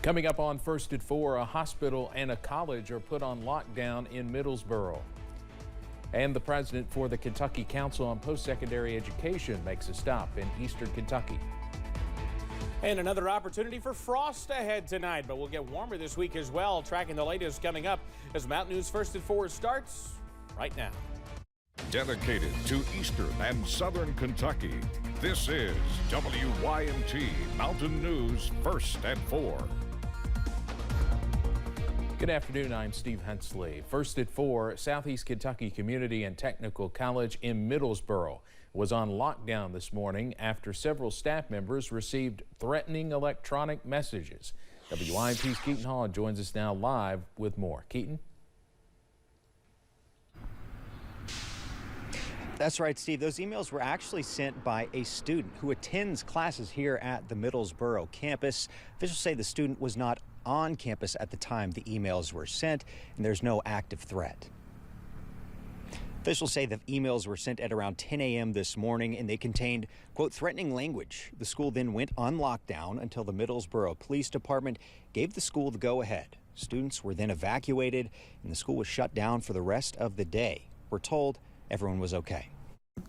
Coming up on First at 4, a hospital and a college are put on lockdown in Middlesboro. And the president for the Kentucky Council on Post-Secondary Education makes a stop in eastern Kentucky. And another opportunity for frost ahead tonight, but we'll get warmer this week as well. Tracking the latest coming up as Mountain News First at 4 starts right now. Dedicated to eastern and southern Kentucky, this is WYMT Mountain News First at 4. Good afternoon, I'm Steve Hensley. First at 4, Southeast Kentucky Community and Technical College in Middlesboro was on lockdown this morning after several staff members received threatening electronic messages. WYMT's Keaton Hall joins us now live with more. Keaton? That's right, Steve. Those emails were actually sent by a student who attends classes here at the Middlesboro campus. Officials say the student was not on campus at the time the emails were sent, and there's no active threat. Officials say the emails were sent at around 10 a.m. this morning, and they contained, quote, threatening language. The school then went on lockdown until the Middlesboro Police Department gave the school the go-ahead. Students were then evacuated, and the school was shut down for the rest of the day. We're told everyone was okay.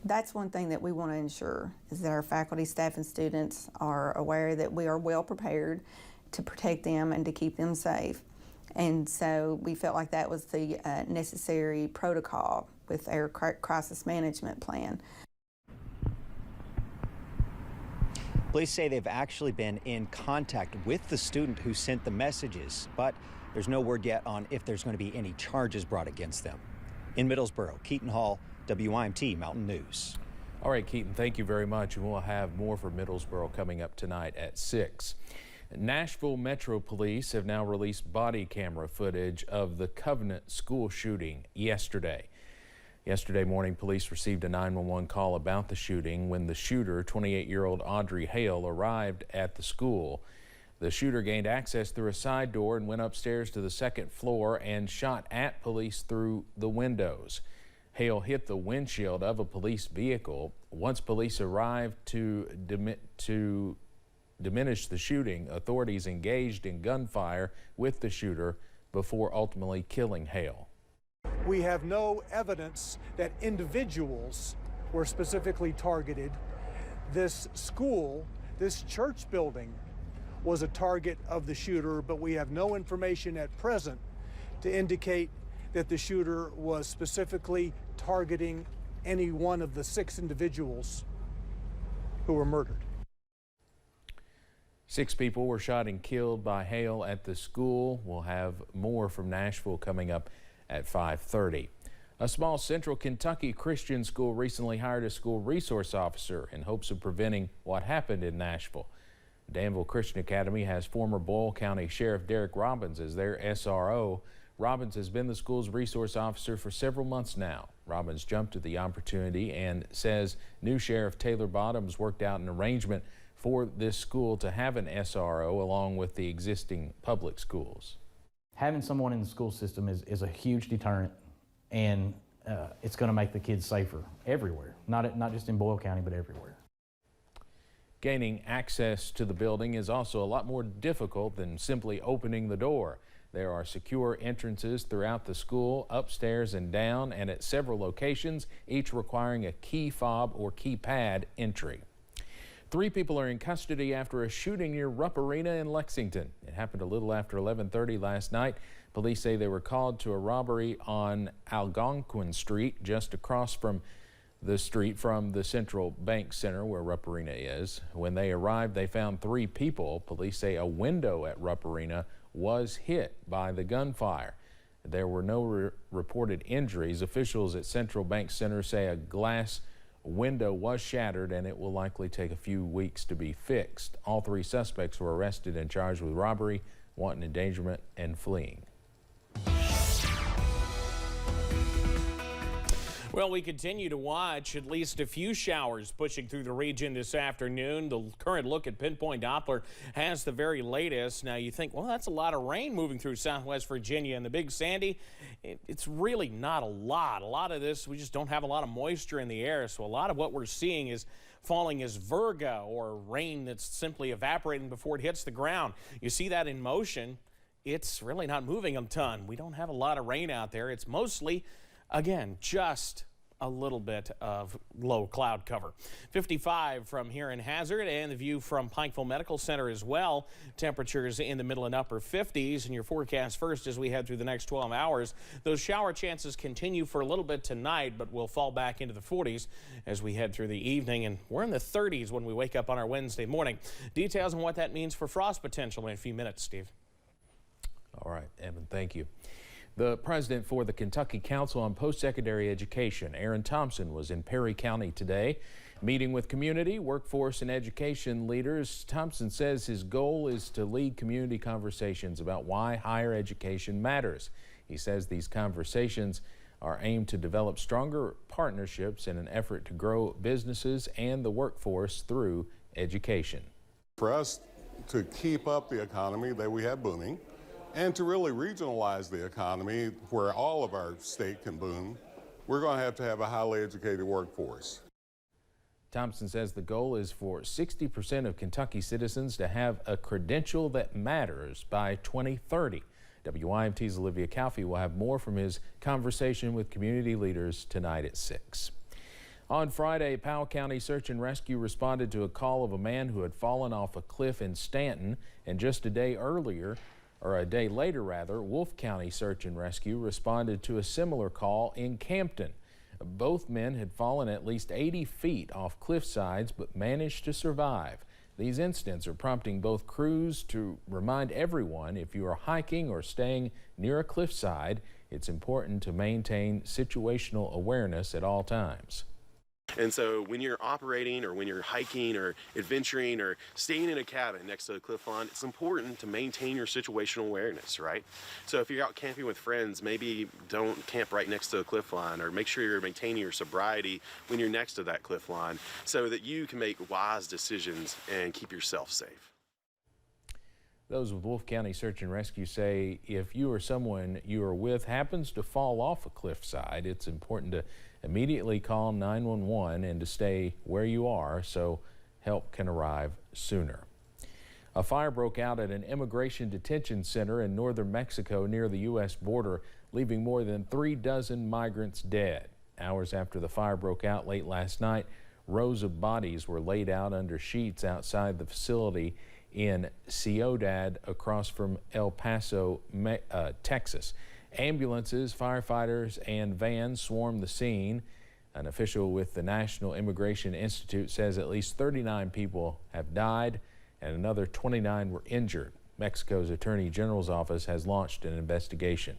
That's one thing that we want to ensure, is that our faculty, staff, and students are aware that we are well prepared to protect them and to keep them safe. And so we felt like that was the necessary protocol with our crisis management plan. Police say they've actually been in contact with the student who sent the messages, but there's no word yet on if there's going to be any charges brought against them. In Middlesboro, Keaton Hall, WYMT Mountain News. All right, Keaton, thank you very much. And we'll have more for Middlesboro coming up tonight at 6. Nashville Metro Police have now released body camera footage of the Covenant school shooting yesterday. Yesterday morning, police received a 911 call about the shooting when the shooter, 28-year-old Audrey Hale, arrived at the school. The shooter gained access through a side door and went upstairs to the second floor and shot at police through the windows. Hale hit the windshield of a police vehicle. Once police arrived to diminish the shooting, authorities engaged in gunfire with the shooter before ultimately killing Hale. We have no evidence that individuals were specifically targeted. This school, this church building, was a target of the shooter, but we have no information at present to indicate that the shooter was specifically targeting any one of the 6 individuals who were murdered. 6 people were shot and killed by Hale at the school. We'll have more from Nashville coming up at 5:30. A small central Kentucky Christian school recently hired a school resource officer in hopes of preventing what happened in Nashville. Danville Christian Academy has former Boyle County Sheriff Derek Robbins as their SRO. Robbins has been the school's resource officer for several months now. Robbins jumped at the opportunity and says new Sheriff Taylor Bottoms worked out an arrangement for this school to have an SRO along with the existing public schools. Having someone in the school system is a huge deterrent, and it's going to make the kids safer everywhere, not just in Boyle County, but everywhere. Gaining access to the building is also a lot more difficult than simply opening the door. There are secure entrances throughout the school, upstairs and down, and at several locations, each requiring a key fob or keypad entry. 3 people are in custody after a shooting near Rupp Arena in Lexington. It happened a little after 11:30 last night. Police say they were called to a robbery on Algonquin Street, just across from the street from the Central Bank Center where Rupp Arena is. When they arrived, they found 3 people. Police say a window at Rupp Arena was hit by the gunfire. There were no reported injuries. Officials at Central Bank Center say a glass window was shattered and it will likely take a few weeks to be fixed. All 3 suspects were arrested and charged with robbery, wanton endangerment, and fleeing. Well, we continue to watch at least a few showers pushing through the region this afternoon. The current look at Pinpoint Doppler has the very latest. Now you think, well, that's a lot of rain moving through Southwest Virginia and the Big Sandy. It's really not a lot. A lot of this, we just don't have a lot of moisture in the air. So a lot of what we're seeing is falling as virga, or rain that's simply evaporating before it hits the ground. You see that in motion. It's really not moving a ton. We don't have a lot of rain out there. It's mostly, again, just a little bit of low cloud cover. 55 from here in Hazard, and the view from Pikeville Medical Center as well. Temperatures in the middle and upper 50s. And your forecast first as we head through the next 12 hours. Those shower chances continue for a little bit tonight, but will fall back into the 40s as we head through the evening. And we're in the 30s when we wake up on our Wednesday morning. Details on what that means for frost potential in a few minutes, Steve. All right, Evan, thank you. The president for the Kentucky Council on Post-Secondary Education, Aaron Thompson, was in Perry County today, meeting with community, workforce, and education leaders. Thompson says his goal is to lead community conversations about why higher education matters. He says these conversations are aimed to develop stronger partnerships in an effort to grow businesses and the workforce through education. For us to keep up the economy that we have booming, and to really regionalize the economy where all of our state can boom, we're going to have a highly educated workforce. Thompson says the goal is for 60% of Kentucky citizens to have a credential that matters by 2030. WYMT's Olivia Calfee will have more from his conversation with community leaders tonight at 6. On Friday, Powell County Search and Rescue responded to a call of a man who had fallen off a cliff in Stanton, and just a day later, Wolfe County Search and Rescue responded to a similar call in Campton. Both men had fallen at least 80 feet off cliff sides but managed to survive. These incidents are prompting both crews to remind everyone, if you are hiking or staying near a cliffside, it's important to maintain situational awareness at all times. And so when you're operating or when you're hiking or adventuring or staying in a cabin next to a cliff line, it's important to maintain your situational awareness, right? So if you're out camping with friends, maybe don't camp right next to a cliff line, or make sure you're maintaining your sobriety when you're next to that cliff line so that you can make wise decisions and keep yourself safe. Those with Wolfe County Search and Rescue say if you or someone you are with happens to fall off a cliffside, it's important to immediately call 911 and to stay where you are so help can arrive sooner. A fire broke out at an immigration detention center in northern Mexico near the U.S. border, leaving more than 3 dozen migrants dead. Hours after the fire broke out late last night, rows of bodies were laid out under sheets outside the facility in Ciudad across from El Paso, Texas. Ambulances, firefighters, and vans swarmed the scene. An official with the National Immigration Institute says at least 39 people have died and another 29 were injured. Mexico's Attorney General's office has launched an investigation.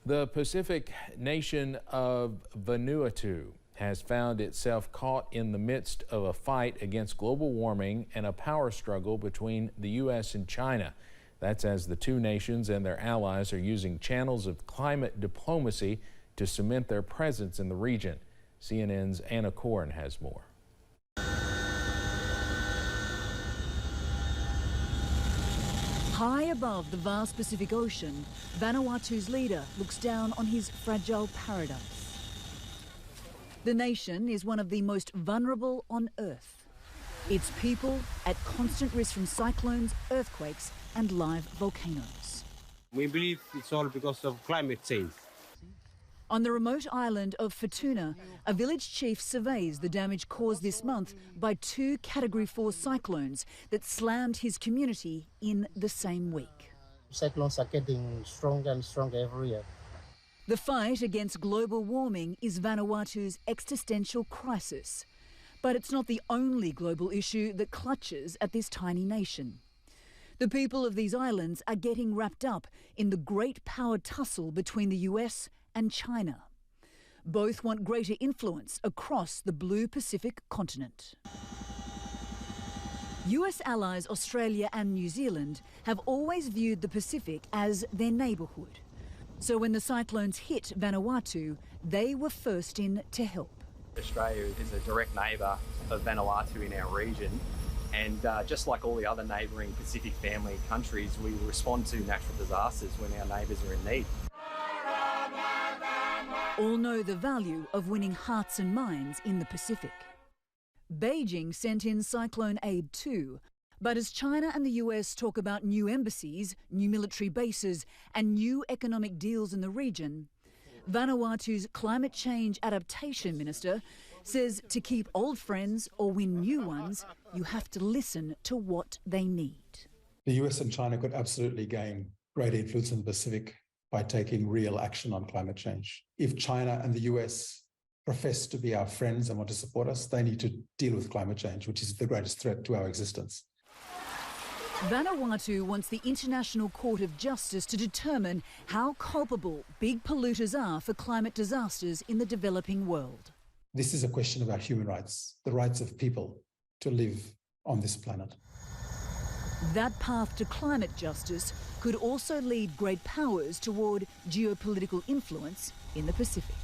The Pacific nation of Vanuatu has found itself caught in the midst of a fight against global warming and a power struggle between the U.S. and China. That's as the two nations and their allies are using channels of climate diplomacy to cement their presence in the region. CNN's Anna Corrin has more. High above the vast Pacific Ocean, Vanuatu's leader looks down on his fragile paradise. The nation is one of the most vulnerable on Earth. Its people at constant risk from cyclones, earthquakes, and live volcanoes. We believe it's all because of climate change. On the remote island of Futuna, a village chief surveys the damage caused this month by 2 Category 4 cyclones that slammed his community in the same week. Cyclones are getting stronger and stronger every year. The fight against global warming is Vanuatu's existential crisis. But it's not the only global issue that clutches at this tiny nation. The people of these islands are getting wrapped up in the great power tussle between the US and China. Both want greater influence across the blue Pacific continent. US allies Australia and New Zealand have always viewed the Pacific as their neighbourhood. So when the cyclones hit Vanuatu, they were first in to help. Australia is a direct neighbour of Vanuatu in our region, and just like all the other neighbouring Pacific family countries, we respond to natural disasters when our neighbours are in need. All know the value of winning hearts and minds in the Pacific. Beijing sent in cyclone aid too. But as China and the US talk about new embassies, new military bases and new economic deals in the region, Vanuatu's climate change adaptation minister says to keep old friends or win new ones, you have to listen to what they need. The US and China could absolutely gain great influence in the Pacific by taking real action on climate change. If China and the US profess to be our friends and want to support us, they need to deal with climate change, which is the greatest threat to our existence. Vanuatu wants the International Court of Justice to determine how culpable big polluters are for climate disasters in the developing world. This is a question about human rights, the rights of people to live on this planet. That path to climate justice could also lead great powers toward geopolitical influence in the Pacific.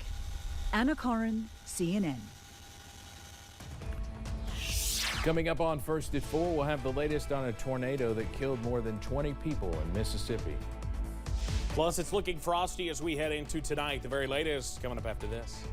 Anna Corrin, CNN. Coming up on First at 4, we'll have the latest on a tornado that killed more than 20 people in Mississippi. Plus, it's looking frosty as we head into tonight. The very latest coming up after this.